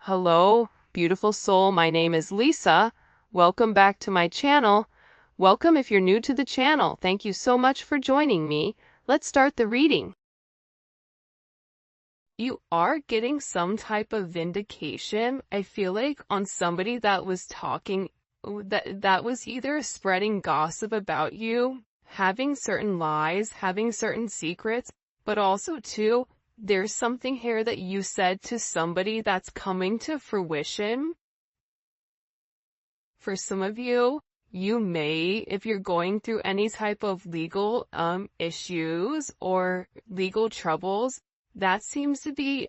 Hello, beautiful soul. My name is Lisa. Welcome back to my channel. Welcome if you're new to the channel. Thank you so much for joining me. Let's start the reading. You are getting some type of vindication, I feel like, on somebody that was talking, that was either spreading gossip about you, having certain lies, having certain secrets, but also too, there's something here that you said to somebody that's coming to fruition. For some of you, you may, if you're going through any type of legal issues or legal troubles, that seems to be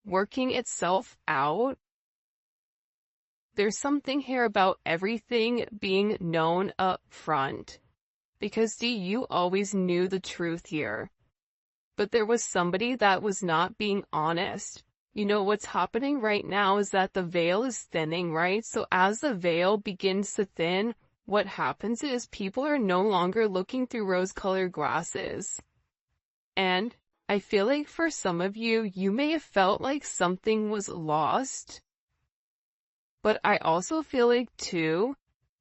working itself out. There's something here about everything being known up front. Because you always knew the truth here. But there was somebody that was not being honest. You know, what's happening right now is that the veil is thinning, right? So as the veil begins to thin, what happens is people are no longer looking through rose-colored glasses. And I feel like for some of you, you may have felt like something was lost. But I also feel like too,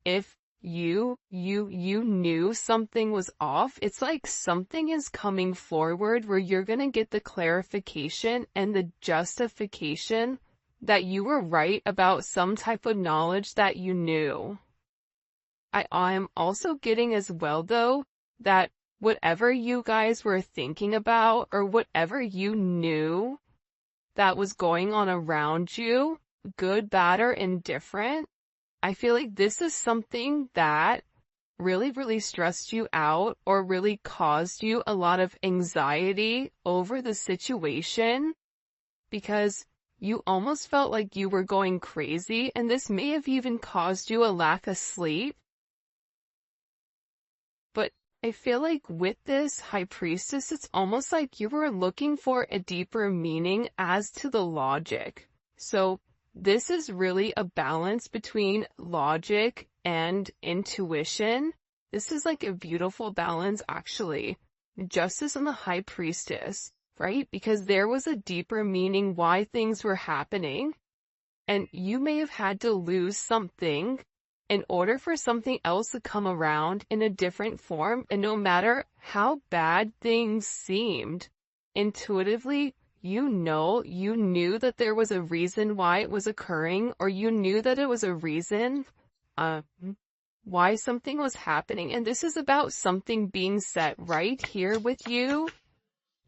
if you knew something was off, it's like something is coming forward where you're gonna get the clarification and the justification that you were right about some type of knowledge that you knew. I'm also getting as well though, that whatever you guys were thinking about or whatever you knew that was going on around you, good, bad, or indifferent, I feel like this is something that really stressed you out or really caused you a lot of anxiety over the situation because you almost felt like you were going crazy, and this may have even caused you a lack of sleep. But I feel like with this High Priestess, it's almost like you were looking for a deeper meaning as to the logic. So this is really a balance between logic and intuition. This is like a beautiful balance, actually. Justice and the High Priestess, right? Because there was a deeper meaning why things were happening. And you may have had to lose something in order for something else to come around in a different form. And no matter how bad things seemed, intuitively, you knew that there was a reason why it was occurring, or you knew that it was a reason why something was happening. And this is about something being set right here with you.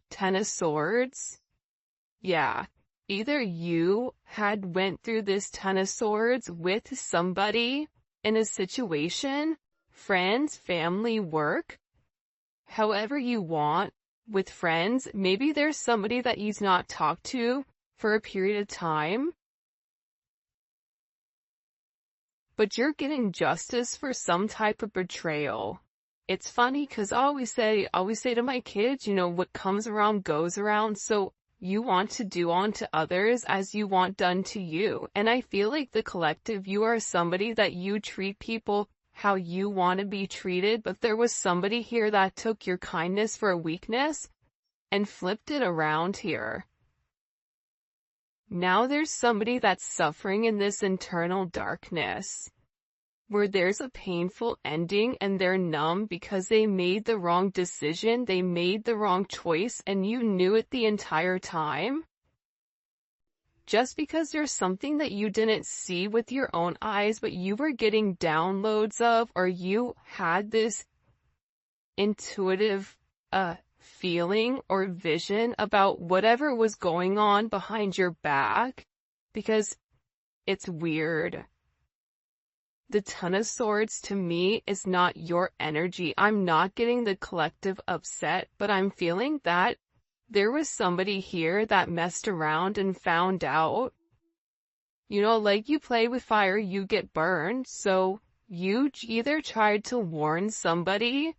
Ten of Swords. Yeah. Either you had went through this Ten of Swords with somebody in a situation, friends, family, work, however you want. With friends, maybe there's somebody that you've not talked to for a period of time, but you're getting justice for some type of betrayal. It's funny because I always say to my kids, you know, what comes around goes around. So you want to do unto others as you want done to you. And I feel like the collective, you are somebody that you treat people how you want to be treated, but there was somebody here that took your kindness for a weakness and flipped it around here. Now there's somebody that's suffering in this internal darkness, where there's a painful ending and they're numb because they made the wrong decision, they made the wrong choice, and you knew it the entire time. Just because there's something that you didn't see with your own eyes, but you were getting downloads of, or you had this intuitive feeling or vision about whatever was going on behind your back, because it's weird. The Ten of Swords to me is not your energy. I'm not getting the collective upset, but I'm feeling that there was somebody here that messed around and found out. You know, like you play with fire, you get burned. So you either tried to warn somebody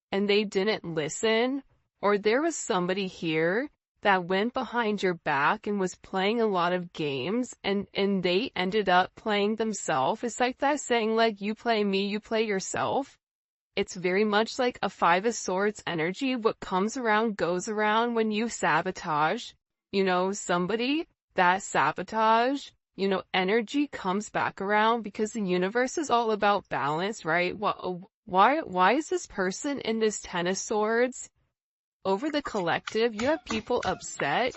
and they didn't listen, or there was somebody here that went behind your back and was playing a lot of games and they ended up playing themselves. It's like that saying, like, you play me, you play yourself. It's very much like a Five of Swords energy. What comes around goes around when you sabotage, you know, somebody. that sabotage, energy comes back around because the universe is all about balance, right? Why is this person in this Ten of Swords? Over the collective, you have people upset.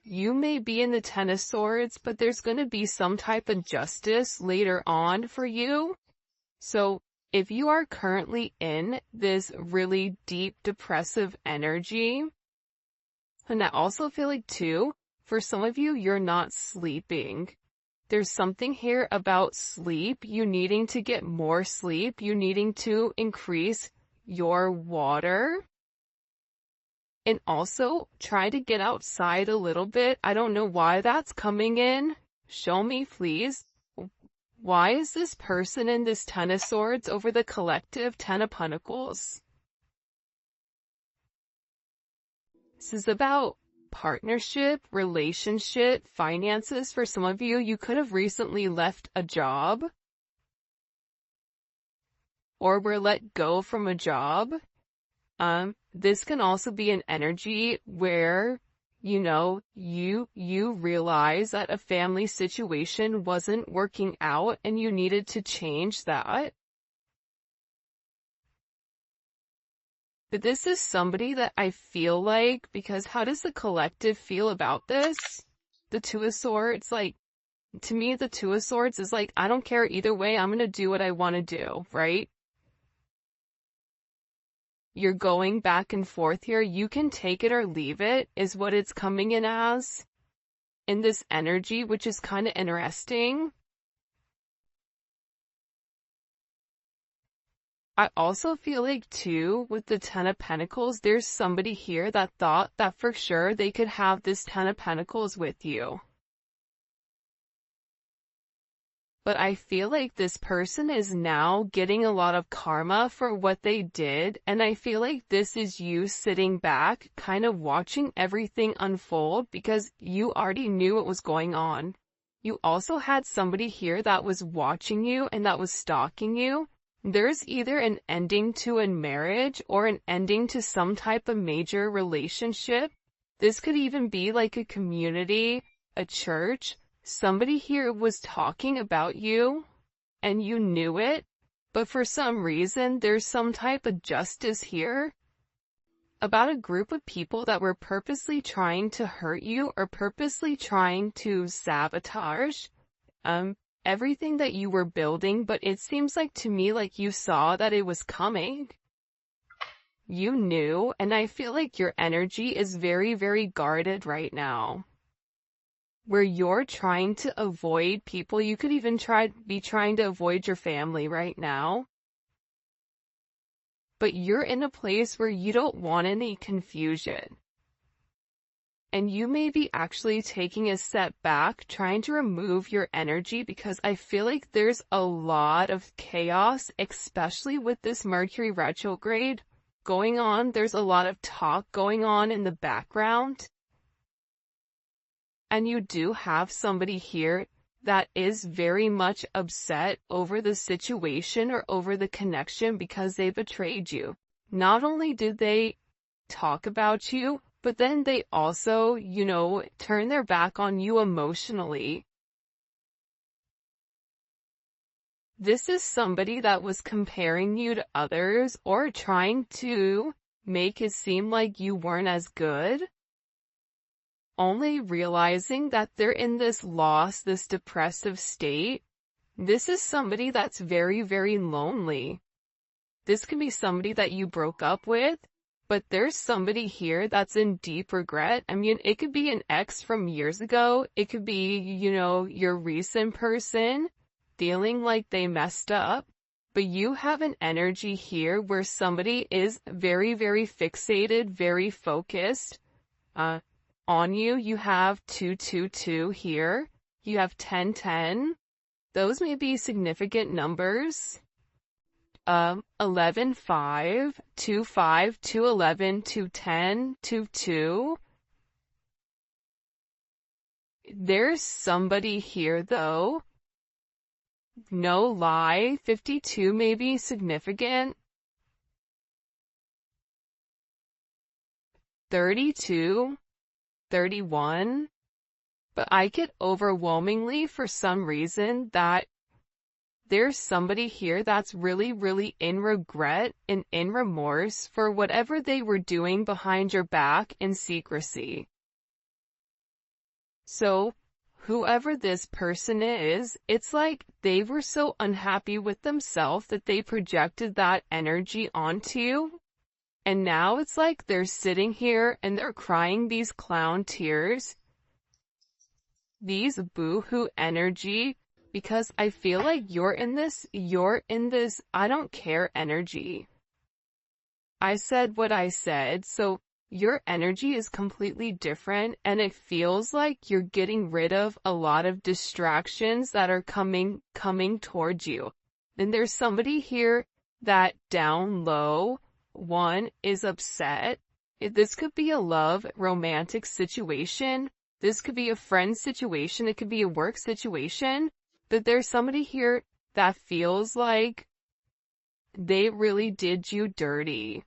You may be in the Ten of Swords, but there's going to be some type of justice later on for you. So if you are currently in this really deep depressive energy, and I also feel like too, for some of you, you're not sleeping. There's something here about sleep, you needing to get more sleep, you needing to increase your water. And also, try to get outside a little bit. I don't know why that's coming in. Show me, please. Why is this person in this Ten of Swords over the collective Ten of Pentacles? This is about partnership, relationship, finances. For some of you, you could have recently left a job or were let go from a job. This can also be an energy where, you realize that a family situation wasn't working out and you needed to change that. But this is somebody that I feel like, because how does the collective feel about this? The Two of Swords, to me, the Two of Swords is I don't care either way, I'm gonna do what I want to do, right? You're going back and forth here. You can take it or leave it, is what it's coming in as. In this energy, which is kind of interesting. I also feel like too, with the Ten of Pentacles, there's somebody here that thought that for sure they could have this Ten of Pentacles with you. But I feel like this person is now getting a lot of karma for what they did, and I feel like this is you sitting back, kind of watching everything unfold because you already knew what was going on. You also had somebody here that was watching you and that was stalking you. There's either an ending to a marriage or an ending to some type of major relationship. This could even be like a community, a church. Somebody here was talking about you, and you knew it, but for some reason, there's some type of justice here about a group of people that were purposely trying to hurt you or purposely trying to sabotage everything that you were building, but it seems like to me like you saw that it was coming. You knew, and I feel like your energy is very, very guarded right now. Where you're trying to avoid people, you could even be trying to avoid your family right now. But you're in a place where you don't want any confusion. And you may be actually taking a step back, trying to remove your energy because I feel like there's a lot of chaos, especially with this Mercury retrograde going on. There's a lot of talk going on in the background. And you do have somebody here that is very much upset over the situation or over the connection because they betrayed you. Not only did they talk about you, but then they also, turn their back on you emotionally. This is somebody that was comparing you to others or trying to make it seem like you weren't as good. Only realizing that they're in this loss, this depressive state. This is somebody that's very, very lonely. This can be somebody that you broke up with, but there's somebody here that's in deep regret. I mean, it could be an ex from years ago. It could be, your recent person feeling like they messed up. But you have an energy here where somebody is very, very fixated, very focused, on you. You have 222 here. You have 1010. Those may be significant numbers. 11, 5, 2, 5, 2, 11, 2, 10, 2, 2. There's somebody here though. No lie. 52 may be significant. 32. 31, But I get overwhelmingly for some reason that there's somebody here that's really, really in regret and in remorse for whatever they were doing behind your back in secrecy. So, whoever this person is, it's like they were so unhappy with themselves that they projected that energy onto you. And now it's like they're sitting here and they're crying these clown tears, these boo-hoo energy, because I feel like you're in this I don't care energy. I said what I said, so your energy is completely different, and it feels like you're getting rid of a lot of distractions that are coming towards you. And there's somebody here that down low, one, is upset. This could be a love, romantic situation. This could be a friend situation. It could be a work situation. But there's somebody here that feels like they really did you dirty,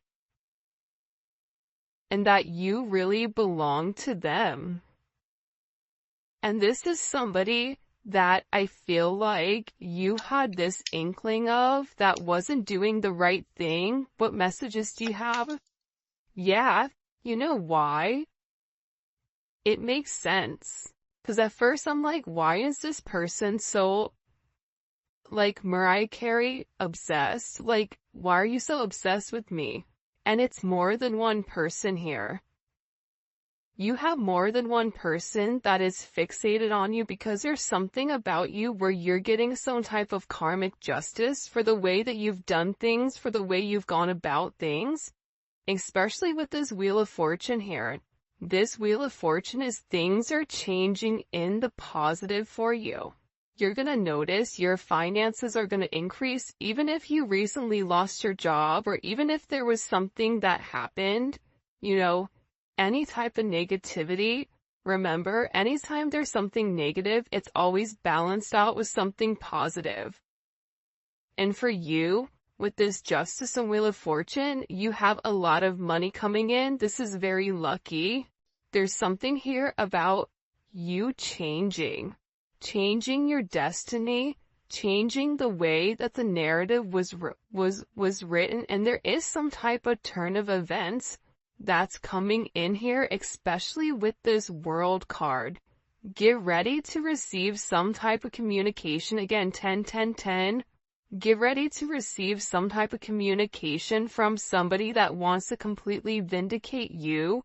and that you really belong to them. And this is somebody that I feel like you had this inkling of that wasn't doing the right thing. What messages do you have? Yeah, you know why? It makes sense. Because at first I'm like, why is this person so, like, Mariah Carey obsessed? Like, why are you so obsessed with me? And it's more than one person here. You have more than one person that is fixated on you because there's something about you where you're getting some type of karmic justice for the way that you've done things, for the way you've gone about things, especially with this Wheel of Fortune here. This Wheel of Fortune is things are changing in the positive for you. You're going to notice your finances are going to increase even if you recently lost your job, or even if there was something that happened, any type of negativity. Remember, anytime there's something negative, it's always balanced out with something positive. And for you, with this Justice and Wheel of Fortune, you have a lot of money coming in. This is very lucky. There's something here about you changing your destiny, changing the way that the narrative was written, and there is some type of turn of events that's coming in here, especially with this World card. Get ready to receive some type of communication. Again, 10, 10, 10. Get ready to receive some type of communication from somebody that wants to completely vindicate you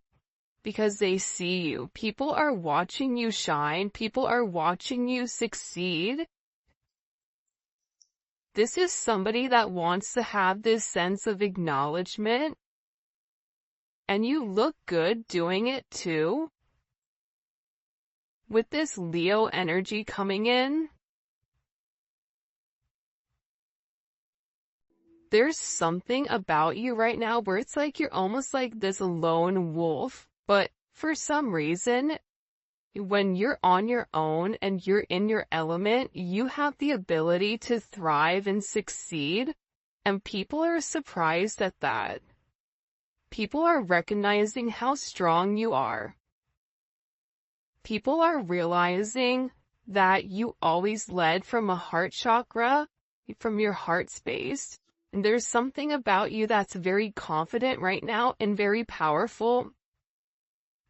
because they see you. People are watching you shine. People are watching you succeed. This is somebody that wants to have this sense of acknowledgement. And you look good doing it too. With this Leo energy coming in, there's something about you right now where it's like you're almost like this lone wolf, but for some reason, when you're on your own and you're in your element, you have the ability to thrive and succeed, and people are surprised at that. People are recognizing how strong you are. People are realizing that you always led from a heart chakra, from your heart space. And there's something about you that's very confident right now and very powerful.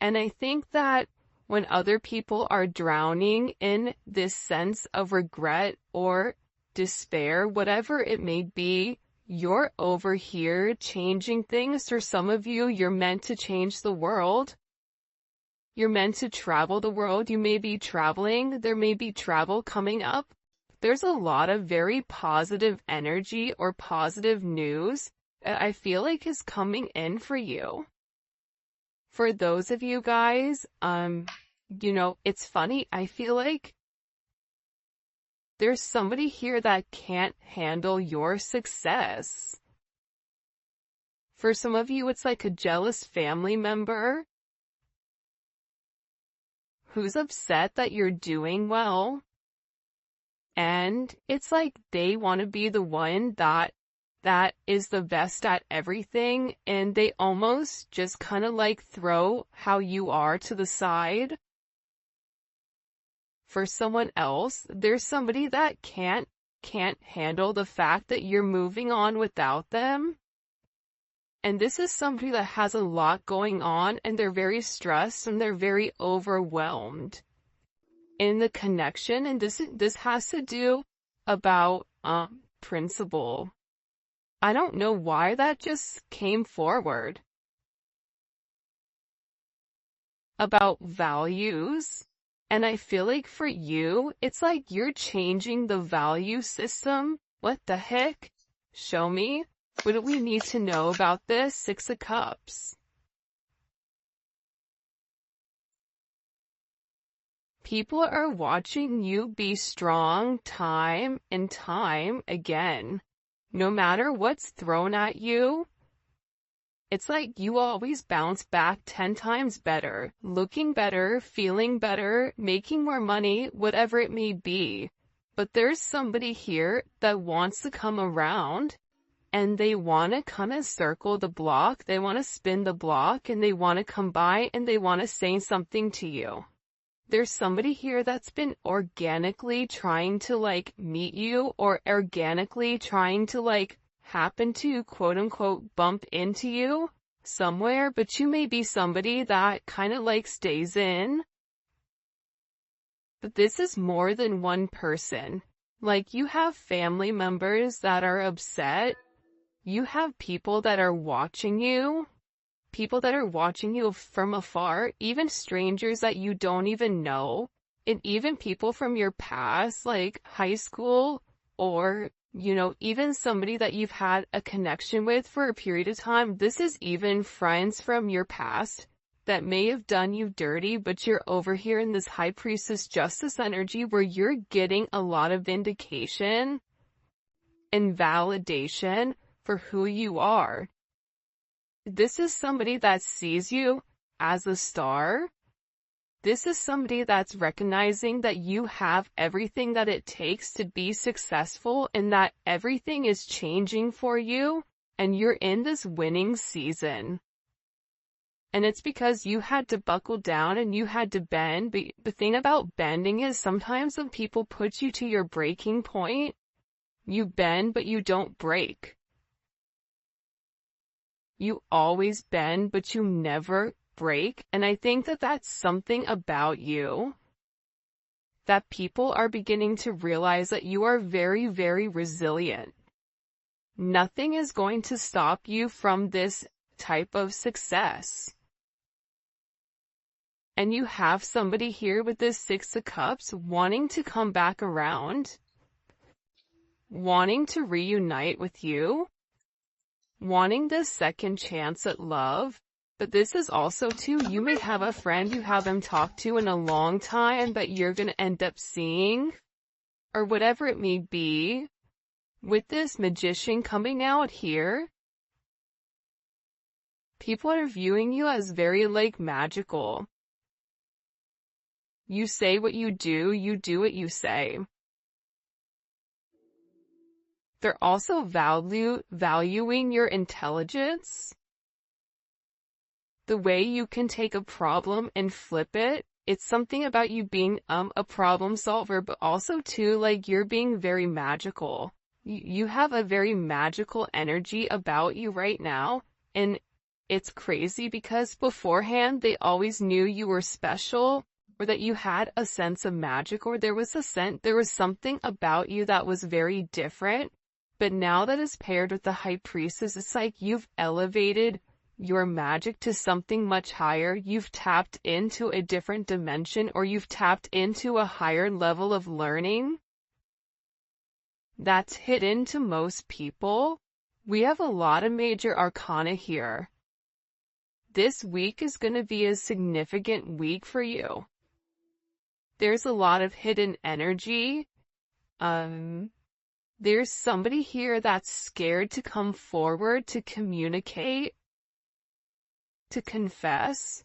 And I think that when other people are drowning in this sense of regret or despair, whatever it may be, you're over here changing things. For some of you, you're meant to change the world. You're meant to travel the world. You may be traveling. There may be travel coming up. There's a lot of very positive energy or positive news that I feel like is coming in for you. For those of you guys, it's funny. I feel like there's somebody here that can't handle your success. For some of you, it's like a jealous family member who's upset that you're doing well. And it's like they want to be the one that is the best at everything, and they almost just kind of like throw how you are to the side. for someone else. There's somebody that can't handle the fact that you're moving on without them. And this is somebody that has a lot going on, and they're very stressed and they're very overwhelmed in the connection. And this has to do about principle. I don't know why that just came forward. About values. And I feel like for you, it's like you're changing the value system. What the heck? Show me. What do we need to know about this? Six of Cups. People are watching you be strong time and time again. No matter what's thrown at you, it's like you always bounce back 10 times better, looking better, feeling better, making more money, whatever it may be. But there's somebody here that wants to come around, and they want to kind of circle the block, they want to spin the block, and they want to come by and they want to say something to you. There's somebody here that's been organically trying to like meet you, or organically trying to like happen to quote unquote bump into you somewhere, but you may be somebody that kind of like stays in. But this is more than one person. Like you have family members that are upset. You have people that are watching you. People that are watching you from afar, even strangers that you don't even know, and even people from your past, like high school, or, you know, even somebody that you've had a connection with for a period of time. This is even friends from your past that may have done you dirty, but you're over here in this High Priestess Justice energy where you're getting a lot of vindication and validation for who you are. This is somebody that sees you as a star. This is somebody that's recognizing that you have everything that it takes to be successful, and that everything is changing for you, and you're in this winning season. And it's because you had to buckle down and you had to bend. But the thing about bending is sometimes when people put you to your breaking point, you bend but you don't break. You always bend, but you never break. And I think that that's something about you that people are beginning to realize, that you are very, very resilient. Nothing is going to stop you from this type of success. And you have somebody here with this Six of Cups wanting to come back around, wanting to reunite with you, wanting this second chance at love. But this is also too, you may have a friend you haven't talked to in a long time that you're going to end up seeing, or whatever it may be. With this Magician coming out here, people are viewing you as very like magical. You say what you do what you say. They're also valuing your intelligence. The way you can take a problem and flip it. It's something about you being a problem solver, but also too, like, you're being very magical. You have a very magical energy about you right now, and it's crazy because beforehand they always knew you were special, or that you had a sense of magic, or there was something about you that was very different. But now that is paired with the High Priestess, it's like you've elevated your magic to something much higher. You've tapped into a different dimension, or you've tapped into a higher level of learning that's hidden to most people. We have a lot of major arcana here. This week is going to be a significant week for you. There's a lot of hidden energy. There's somebody here that's scared to come forward, to communicate, to confess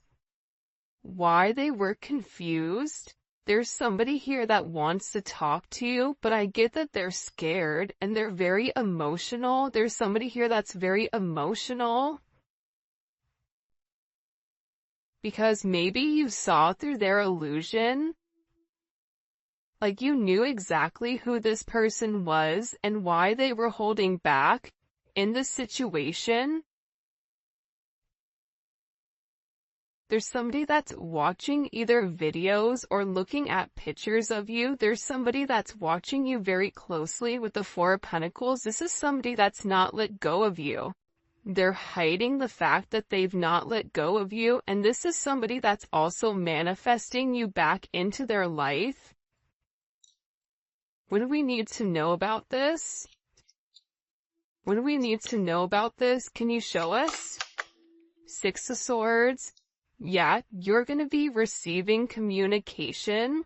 why they were confused. There's somebody here that wants to talk to you, but I get that they're scared and they're very emotional. There's somebody here that's very emotional because maybe you saw through their illusion. Like you knew exactly who this person was and why they were holding back in the situation. There's somebody that's watching either videos or looking at pictures of you. There's somebody that's watching you very closely with the Four of Pentacles. This is somebody that's not let go of you. They're hiding the fact that they've not let go of you, and this is somebody that's also manifesting you back into their life. What do we need to know about this? What do we need to know about this? Can you show us? Six of Swords. Yeah, you're going to be receiving communication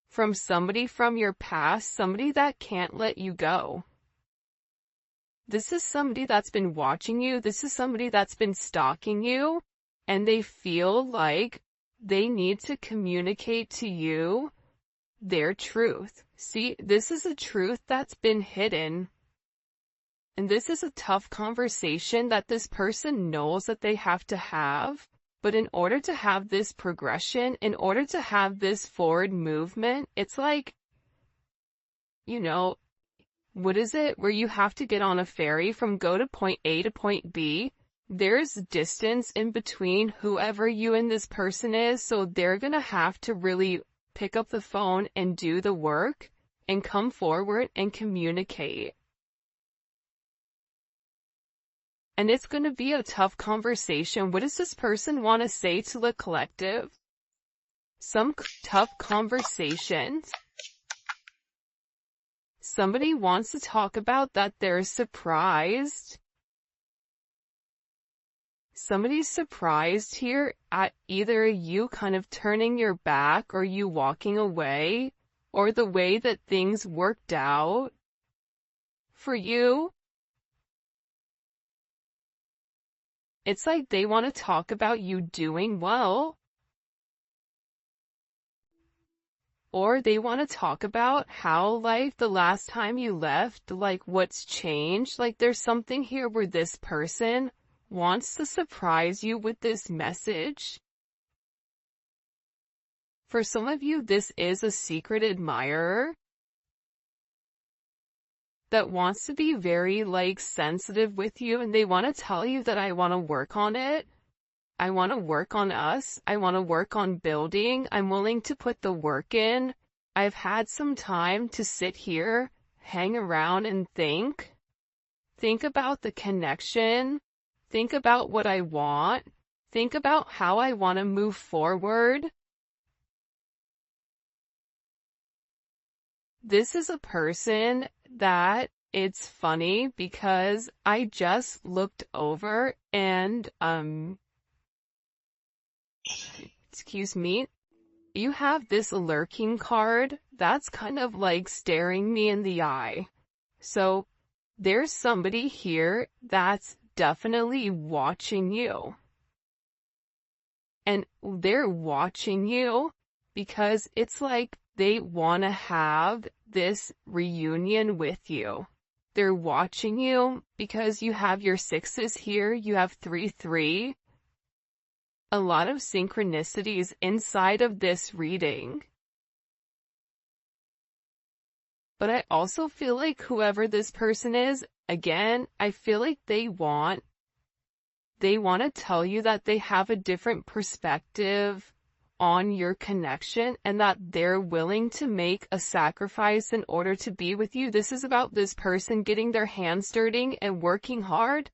from somebody from your past, somebody that can't let you go. This is somebody that's been watching you. This is somebody that's been stalking you, and they feel like they need to communicate to you their truth. See, this is a truth that's been hidden. And this is a tough conversation that this person knows that they have to have. But in order to have this progression, in order to have this forward movement, it's like, you know, what is it? Where you have to get on a ferry from go to point A to point B. There's distance in between whoever you and this person is, so they're gonna have to really pick up the phone and do the work and come forward and communicate. And it's going to be a tough conversation. What does this person want to say to the collective? Some tough conversations. Somebody wants to talk about that they're surprised. Somebody's surprised here at either you kind of turning your back or you walking away, or the way that things worked out for you. It's like they want to talk about you doing well. Or they want to talk about how, like, the last time you left, like, what's changed. Like, there's something here where this person wants to surprise you with this message. For some of you, this is a secret admirer that wants to be very, like, sensitive with you, and they want to tell you that I want to work on it. I want to work on us. I want to work on building. I'm willing to put the work in. I've had some time to sit here, hang around and think. Think about the connection. Think about what I want. Think about how I want to move forward. This is a person that it's funny because I just looked over and, excuse me, you have this lurking card that's kind of like staring me in the eye. So there's somebody here that's definitely watching you. And they're watching you because it's like they want to have this reunion with you. They're watching you because you have your sixes here, you have 3-3. A lot of synchronicities inside of this reading. But I also feel like whoever this person is, again, I feel like they want to tell you that they have a different perspective on your connection and that they're willing to make a sacrifice in order to be with you. This is about this person getting their hands dirty and working hard.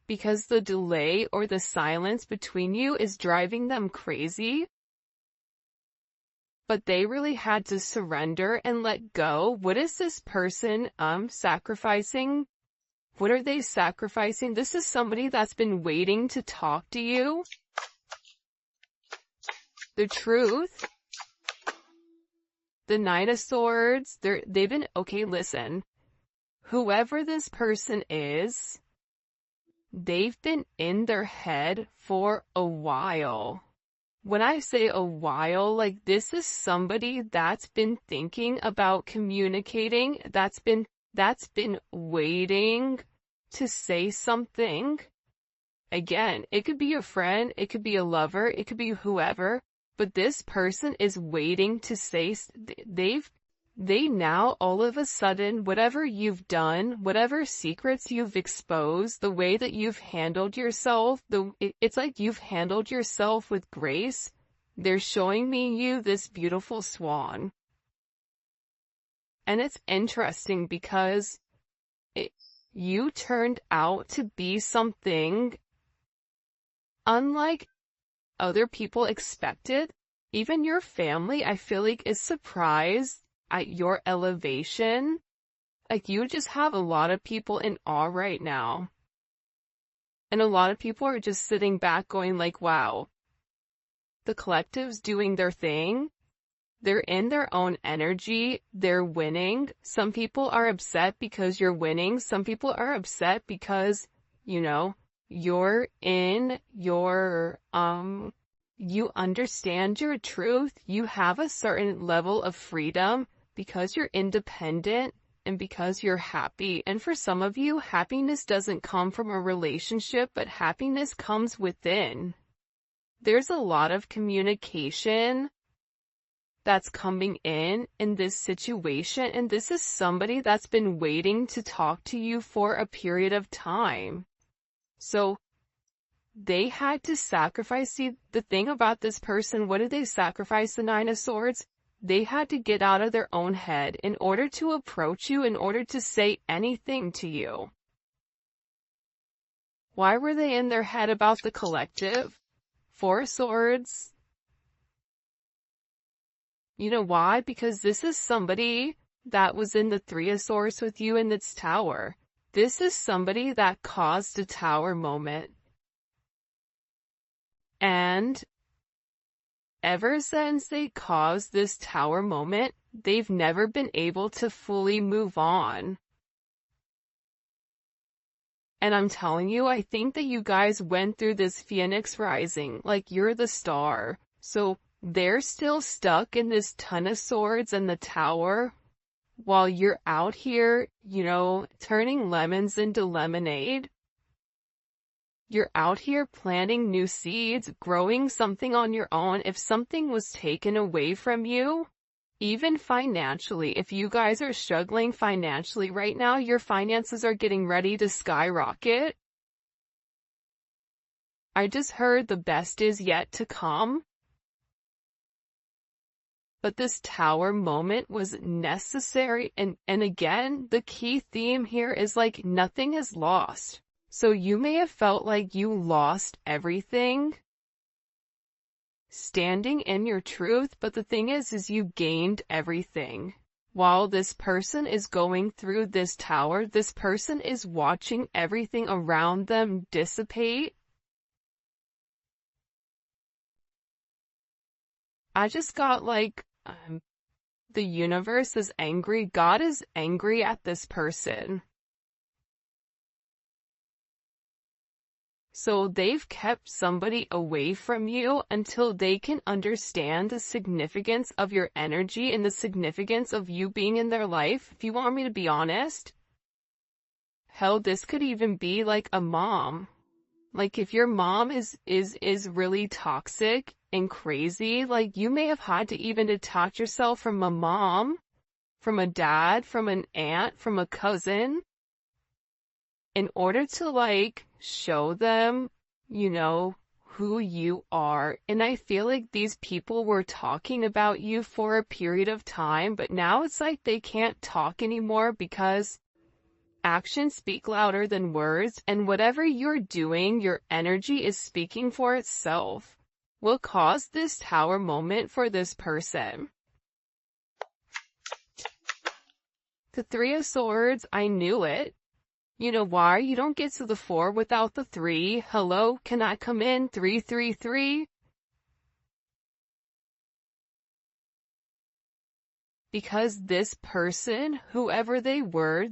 Because the delay or the silence between you is driving them crazy. But they really had to surrender and let go. What is this person sacrificing? What are they sacrificing? This is somebody that's been waiting to talk to you. The truth. The Knight of Swords. They've been, okay, listen. Whoever this person is, they've been in their head for a while. When I say a while, like this is somebody that's been thinking about communicating, that's been waiting to say something. Again, it could be a friend, it could be a lover, it could be whoever, but this person is waiting to say, they now all of a sudden, whatever you've done, whatever secrets you've exposed, the way that you've handled yourself, it's like you've handled yourself with grace. They're showing me you this beautiful swan. And it's interesting because you turned out to be something unlike other people expected. Even your family, I feel like, is surprised at your elevation. Like, you just have a lot of people in awe right now. And a lot of people are just sitting back going like, wow, the collective's doing their thing. They're in their own energy. They're winning. Some people are upset because you're winning. Some people are upset because, you know, you're in your, you understand your truth. You have a certain level of freedom because you're independent and because you're happy. And for some of you, happiness doesn't come from a relationship, but happiness comes within. There's a lot of communication that's coming in this situation, and this is somebody that's been waiting to talk to you for a period of time. So they had to sacrifice. See, the thing about this person, what did they sacrifice? The Nine of Swords? They had to get out of their own head in order to approach you, in order to say anything to you. Why were they in their head about the collective? Four of Swords. You know why? Because this is somebody that was in the Three of Swords with you in this tower. This is somebody that caused a tower moment. And ever since they caused this tower moment, they've never been able to fully move on. And I'm telling you, I think that you guys went through this Phoenix rising, like you're the star. So they're still stuck in this Ton of Swords and the tower, while you're out here, you know, turning lemons into lemonade. You're out here planting new seeds, growing something on your own. If something was taken away from you, even financially, if you guys are struggling financially right now, your finances are getting ready to skyrocket. I just heard the best is yet to come. But this tower moment was necessary, and again, the key theme here is like nothing is lost. So you may have felt like you lost everything standing in your truth, but the thing is you gained everything. While this person is going through this tower, this person is watching everything around them dissipate. I just got like, the universe is angry. God is angry at this person. So they've kept somebody away from you until they can understand the significance of your energy and the significance of you being in their life. If you want me to be honest, hell, this could even be like a mom. Like if your mom is really toxic and crazy, like you may have had to even detach yourself from a mom, from a dad, from an aunt, from a cousin, in order to like show them, you know, who you are. And I feel like these people were talking about you for a period of time, but now it's like they can't talk anymore because actions speak louder than words, and whatever you're doing, your energy is speaking for itself. Will cause this tower moment for this person. The Three of Swords, I knew it. You know why? You don't get to the 4 without the 3. Hello, can I come in? 333. Because this person, whoever they were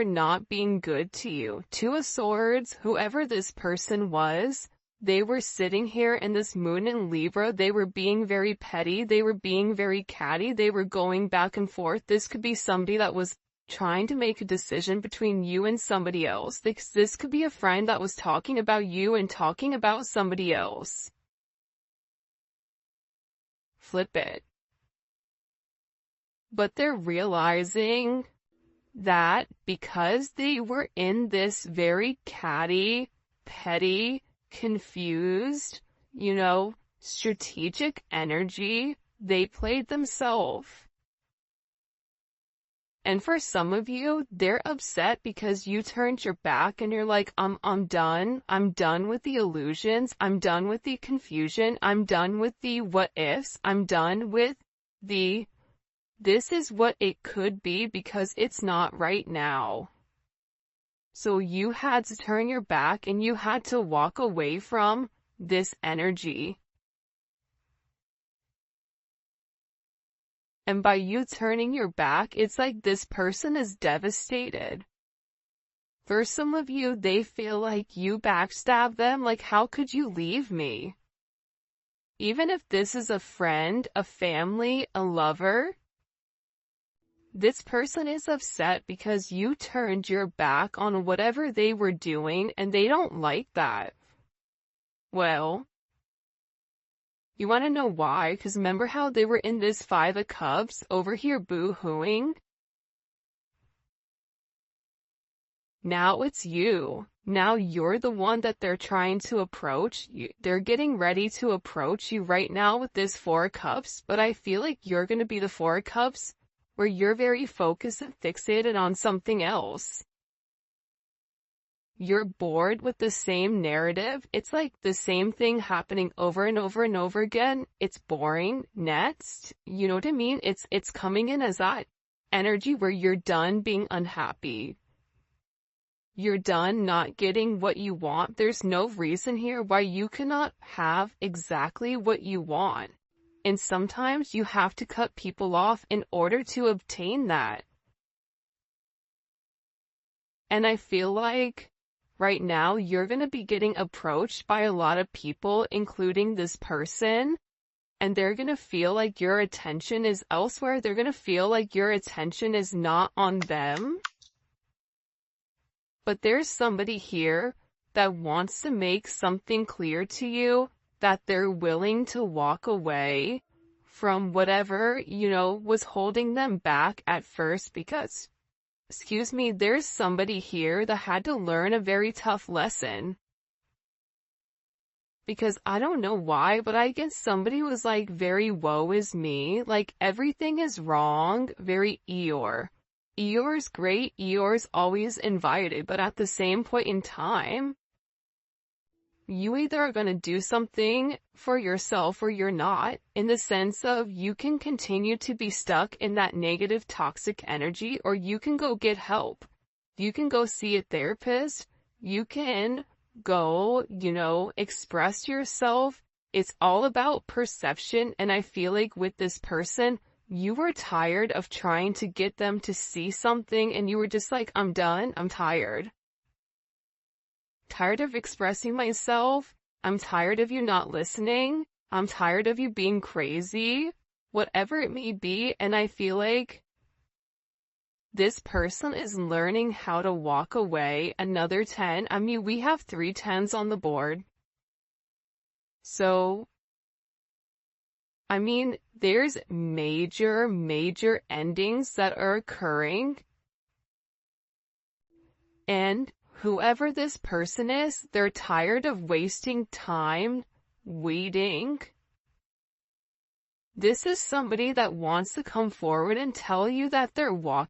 not being good to you. 2 of Swords, whoever this person was, they were sitting here in this moon in Libra. They were being very petty. They were being very catty. They were going back and forth. This could be somebody that was trying to make a decision between you and somebody else. This could be a friend that was talking about you and talking about somebody else. flip it. But they're realizing that because they were in this very catty, petty, confused, strategic energy, they played themselves. And for some of you, they're upset because you turned your back and you're like, I'm done. I'm done with the illusions. I'm done with the confusion. I'm done with the what ifs. I'm done with the this is what it could be because it's not right now. So you had to turn your back and you had to walk away from this energy. And by you turning your back, it's like this person is devastated. For some of you, they feel like you backstabbed them, like how could you leave me? Even if this is a friend, a family, a lover, this person is upset because you turned your back on whatever they were doing and they don't like that. Well, you want to know why? Because remember how they were in this Five of Cups over here boo-hooing? Now it's you. Now you're the one that they're trying to approach. They're getting ready to approach you right now with this Four of Cups, but I feel like you're going to be the Four of Cups where you're very focused and fixated on something else. You're bored with the same narrative. It's like the same thing happening over and over and over again. It's boring. Next, you know what I mean? It's coming in as that energy where you're done being unhappy. You're done not getting what you want. There's no reason here why you cannot have exactly what you want. And sometimes you have to cut people off in order to obtain that. And I feel like right now you're going to be getting approached by a lot of people, including this person, and they're going to feel like your attention is elsewhere. They're going to feel like your attention is not on them. But there's somebody here that wants to make something clear to you, that they're willing to walk away from whatever, was holding them back at first because, there's somebody here that had to learn a very tough lesson. Because I don't know why, but I guess somebody was like very woe is me, like everything is wrong, very Eeyore. Eeyore's great, Eeyore's always invited, but at the same point in time, you either are going to do something for yourself or you're not, in the sense of you can continue to be stuck in that negative toxic energy, or you can go get help. You can go see a therapist. You can go, express yourself. It's all about perception. And I feel like with this person, you were tired of trying to get them to see something and you were just like, I'm done. I'm tired. Tired of expressing myself. I'm tired of you not listening. I'm tired of you being crazy. Whatever it may be. And I feel like this person is learning how to walk away. Another 10. I mean, we have 3 10s on the board. So, I mean, there's major endings that are occurring. And whoever this person is, they're tired of wasting time waiting. This is somebody that wants to come forward and tell you that they're walking